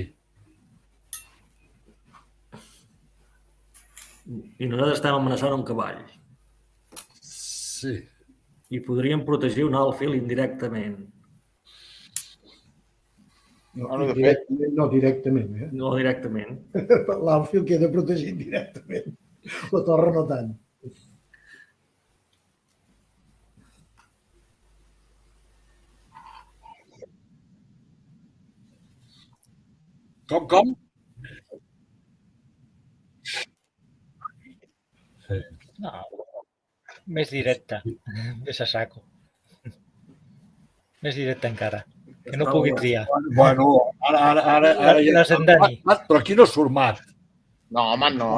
I nosaltres estem amenaçant un cavall. Sí. I podríem protegir un alfil indirectament. No directament, eh? No directament. L'alfil queda protegit directament. La torre no tant. Com? Sí. No, més directe, més a saco. Més directe encara, que no pugui triar. Bueno, ara ja... Però aquí no surt mat. No, home, no.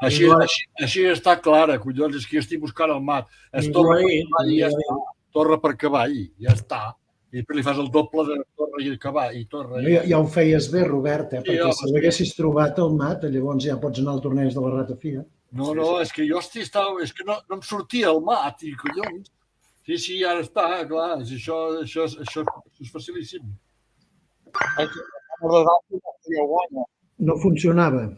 Així està clara, collons, és que jo estic buscant el mat. És torre per cavall i ja està. Torre per cavall, ja està. I després li fas el doble de torre i cavall i torre. Ja ho feies bé, Robert, perquè si l'haguessis trobat el mat, llavors ja pots anar al torneig de la ratafia. No, és que jo és que no em sortia el mat, i collons. Sí, ara està, clar, això és facilíssim. No funcionava.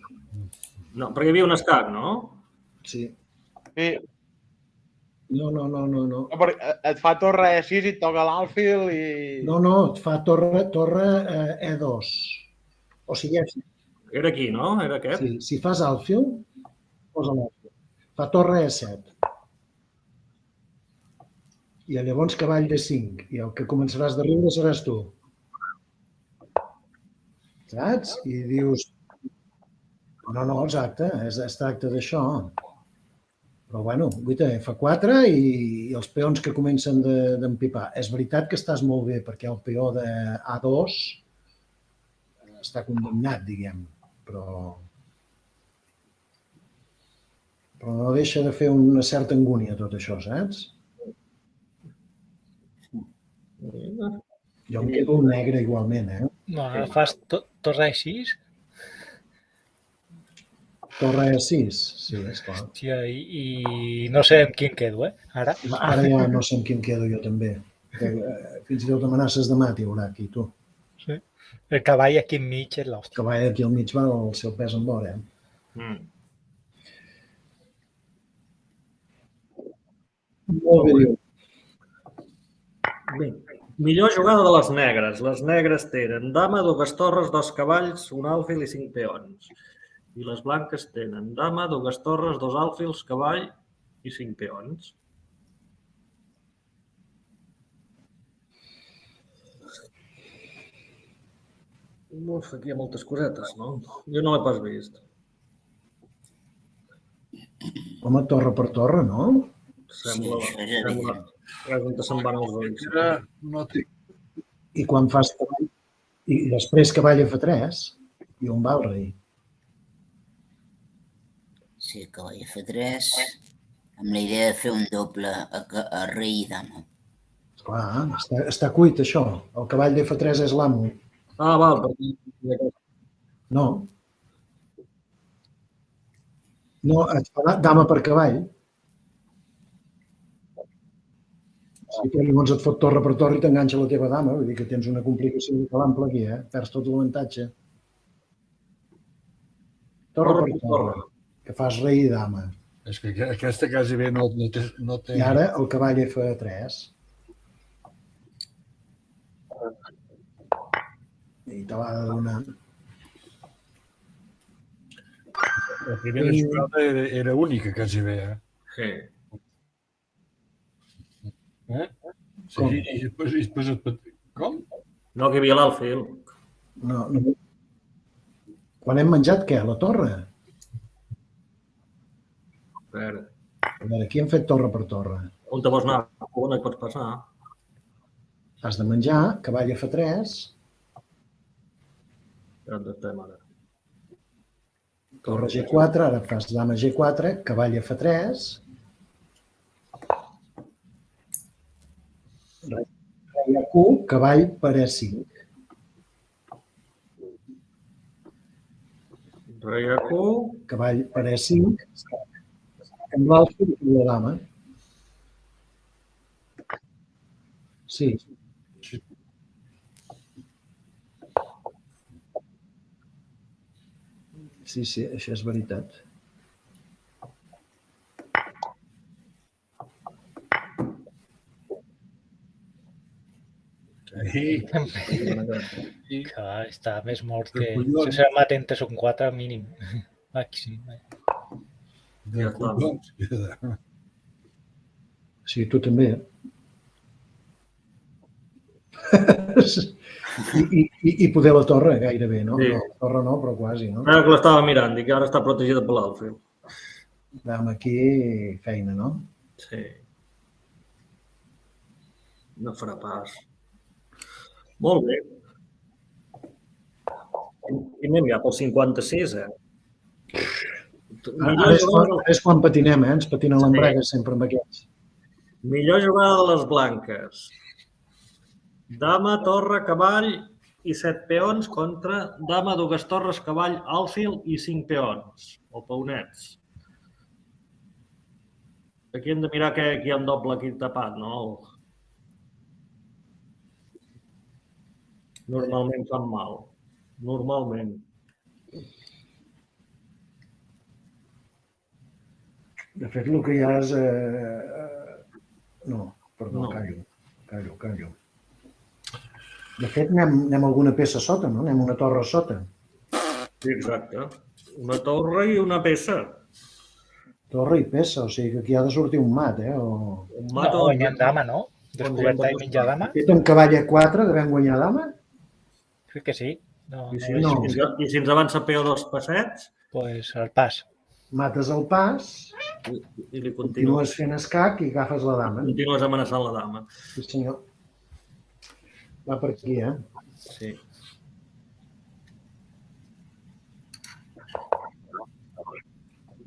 No, perquè hi havia un escac, no? Sí. No. Et fa torre E6 i et toca l'alfil i... No, et fa torre E2. O sigui, Era aquí, no? Era aquest? sí, si fas alfil, posa l'alfil. Fa torre E7. I llavors cavall D5. I el que començaràs de riure seràs tu. Saps? I dius... No, exacte. Es tracta d'això. Però, bueno, guaita, F4 i els peons que comencen d'empipar. És veritat que estàs molt bé, perquè el peó de A2 està condemnat, diguem, però no deixa de fer una certa angúnia tot això, saps? Jo em quedo un negre igualment, eh? No, ara fas torre E6? Torre E6, sí, esclar. Hòstia, i no sé amb quin quedo, ara. Ara ja no sé amb quin quedo jo també. Fins i tot amenaces de mat hi haurà aquí, tu. Sí. El cavall aquí enmig és l'hòstia. El cavall aquí al mig va el seu pes en vora, eh? Molt bé, diu. Bé, millor jugada de les negres. Les negres tenen dama, dues torres, dos cavalls, un alfil i 5 peons. I les blanques tenen dama, dues torres, dos alfils, cavall i 5 peons. Uf, aquí hi ha moltes cosetes, no? Jo no l'he pas vist. Home, torre per torre, no? Sembla on se'n van els ulls. No tinc. I quan fas cavall... I després cavall F3, i on va el rei? Sí, cavall F3, amb la idea de fer un doble a rei i dama. Clar, està cuit, això. El cavall d'F3 és l'amo. Ah, val, perquè... No. No, et farà dama per cavall. Sí, però llavors et fot torre per torre i t'enganxa la teva dama. Vull dir que tens una complicació de l'ample aquí, eh? Perds tot l'avantatge. Torre per torre, que fas rei i dama. És que aquesta quasi bé no té... I ara el cavall F3. I te l'ha de donar. La primera jugada era única, quasi bé, eh? Sí. Sí, i després com? No, que hi havia l'alfil. No. Quan hem menjat, què? La torre? A veure, Aquí hem fet torre per torre. on te vols anar? On et pots passar? Has de menjar, cavall F3, On estem ara? torre G4, ara fas dama G4, cavall F3, rei a Q, cavall per E5. Rei a Q. Cavall per E5, amb l'alfil i la dama. Sí. Sí, això és veritat. Que està més mort que... Si se maten 3 o 4, mínim. Màxim. Sí, tu també. I poder la torre, gairebé, no? Sí. No, la torre no, però quasi, no? Ara que l'estava mirant, dic que ara està protegida per l'alfil. Vam aquí, feina, no? Sí. No farà pas. Molt bé. I anem ja pel 56, Ara és quan patinem, Ens patina l'embrague sempre amb aquests. Millor jugada de les blanques. Dama, torre, cavall i 7 peons contra dama, dues torres, cavall, alfil i 5 peons, o peonets. Aquí hem de mirar que hi ha un doble aquí tapat, no? Normalment fan mal. Normalment. De fet, el que hi ha és No, perdó, callo. De fet, anem alguna peça sota, no? Anem una torre sota. Sí, exacte. Una torre i una peça. Torre i peça, o sigui que aquí ha de sortir un mat, Un mat no, guanyem dama, no? Descoberta i mitja dama. Fet un cavall a 4, devem guanyar dama? Crec que sí. I si ens avança P2 passets? Doncs el pas. Mates el pas, i li continues fent escac i agafes la dama. Continues amenaçant la dama. Sí, senyor. Va per aquí, Sí.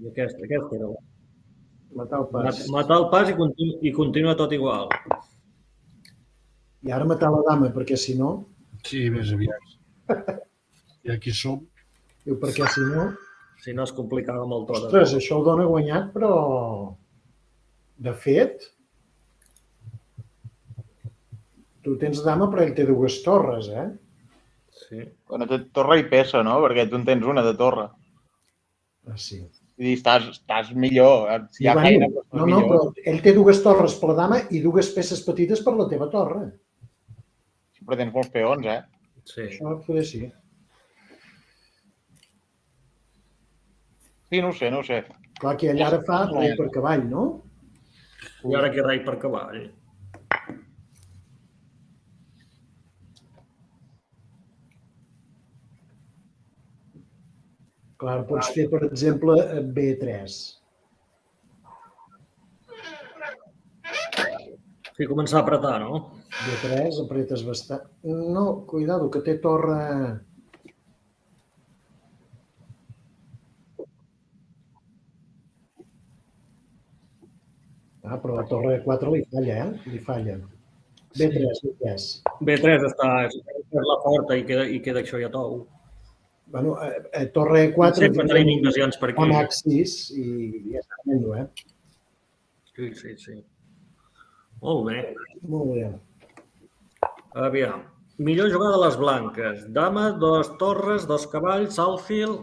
I aquesta era la... Matar el pas. Matar el pas i continua tot igual. I ara matar la dama, perquè si no... Sí, més aviat. I aquí som. Diu, perquè si no... Si no es complicava molt tot. Ostres, això ho dona guanyat, però... De fet... Tu tens dama, però ell té dues torres, Sí. Bueno, té torre i peça, no? Perquè tu en tens una de torre. Ah, sí. Vull dir, estàs millor. Si hi ha feina, no, però ell té dues torres per la dama i dues peces petites per la teva torre. Sí, però tens molts peons, Sí. Això poder sí. Sí, no ho sé. Clar que ell ara fa rei per cavall, no? I ara aquí rei per cavall. Clar, pots fer, per exemple, B3. Sí, començar a apretar, no? B3, apretes bastant. No, cuidado, que té torre... Ah, però la torre de 4 li falla, Li falla. B3, B3. B3 és la forta i queda això ja tou. Bueno, torre E4... Sempre tenim invasions per aquí. Amb H6 i ja està fent-ho, Sí. Molt bé. Molt bé. Aviam. Millor jugada de les blanques. Dama, 2 torres, 2 cavalls, alfil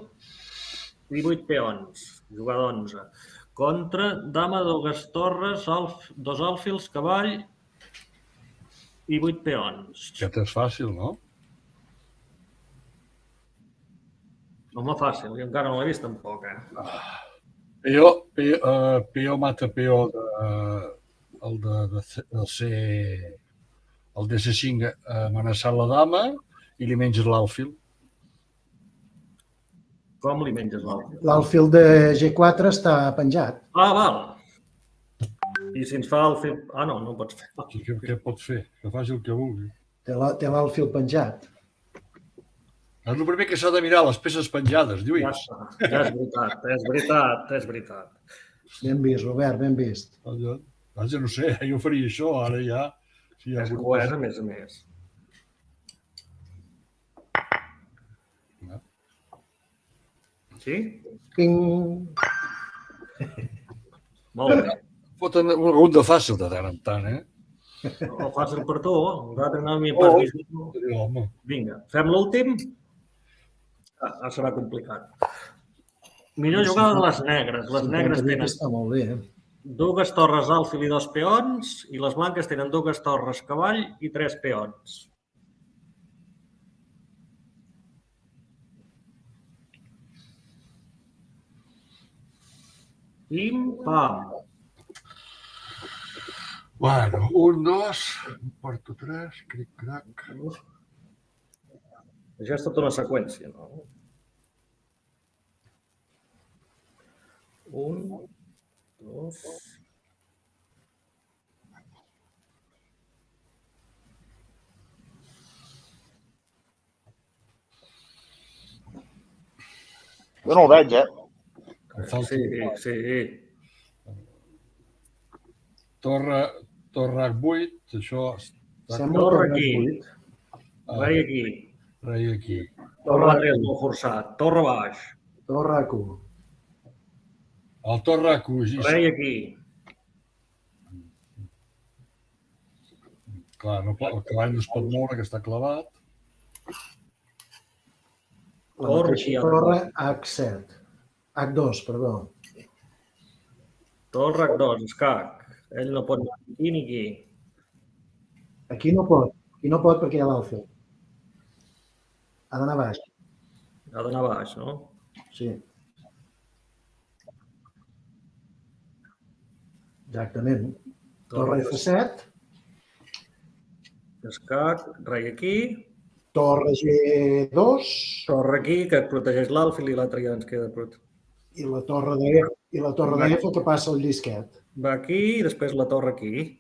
i 8 peons. Jugada 11. Contra, dama, 2 torres, 2 alfils, cavall i 8 peons. Aquest és fàcil, no? Home, fàcil. Jo encara no l'he vist tampoc, Peó mata peó el de C5 amenaçant la dama i li menges l'alfil. Com li menges l'alfil? L'alfil de G4 està penjat. Ah, val. I si ens fa alfil... Ah, no pots fer. Què pot fer? Que faci el que vulgui. Té l'alfil penjat. És el primer que s'ha de mirar, les peces penjades, Lluís. Ja és veritat. Ben vist, Robert, ben vist. Ja no sé, jo faria això, ara ja... És coherent, a més a més. Sí? Ping! Molt bé. Foten un ronda fàcil de tant en tant, O fàcil per tu, nosaltres no m'hi pas vist. Vinga, fem l'últim? Serà complicat. Millor jugada de les negres. Les negres tenen... Està molt bé, 2 torres alfil i 2 peons, i les blanques tenen 2 torres cavall i 3 peons. Pim, pam. Bueno, 1, 2, porto 3, cric, crac. Això és tota una seqüència, no? 1, 2... Jo no el veig, Sí. Torre H8, això... Torre aquí. Rei aquí. Rei aquí. Torre 3, molt forçat. Torre baix. Torre H1. El torre H1. Rei aquí. Clar, el cavall no es pot moure, que està clavat. Torre H7. H2, perdó. Torre H2, escac. Ell no pot anar aquí ni aquí. Aquí no pot perquè hi ha l'alfil. Ha d'anar baix. Ha d'anar baix, no? Sí. Exactament. Torre F7. Escac, rei aquí. Torre G2. Torre aquí, que protegeix l'alfil i l'altre ja ens queda protegit. I la torre de F que passa el llisquet. Va aquí i després la torre aquí.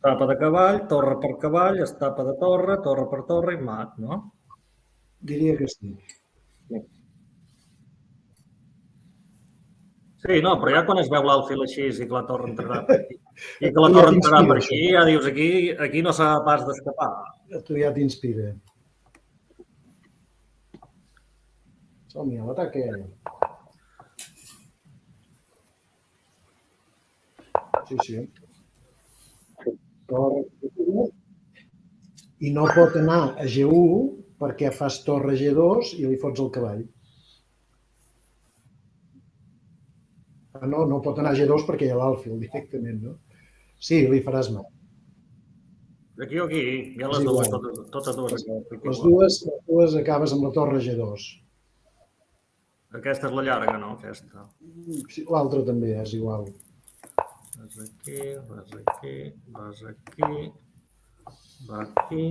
Tapa de cavall, torre per cavall, estapa de torre per torre i mat, no? Diria que sí. Sí, no, però ja quan es veu l'alfil així i que la torre entrarà per aquí, i que la torre entrarà per aquí, ja dius, aquí no s'ha pas d'escapar. Tu ja t'inspira. Som-hi, a l'ataque. Sí. I no pot anar a G1 perquè fas torre G2 i li fots el cavall. No pot anar a G2 perquè hi ha l'alfil directament, no? Sí, li faràs mal. Aquí o aquí, hi ha les dues, totes dues. Les dues acabes amb la torre G2. Aquesta és la llarga, no? Aquesta. L'altra també és igual. Vas aquí, vas aquí, vas aquí, va aquí,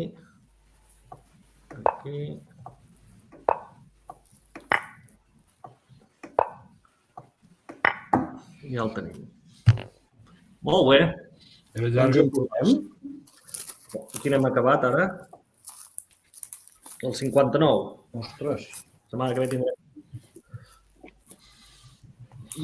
aquí. I ja el tenim. Molt bé. Ens en portem? Aquí n'hem acabat ara? El 59. Ostres. La setmana que ve tindrem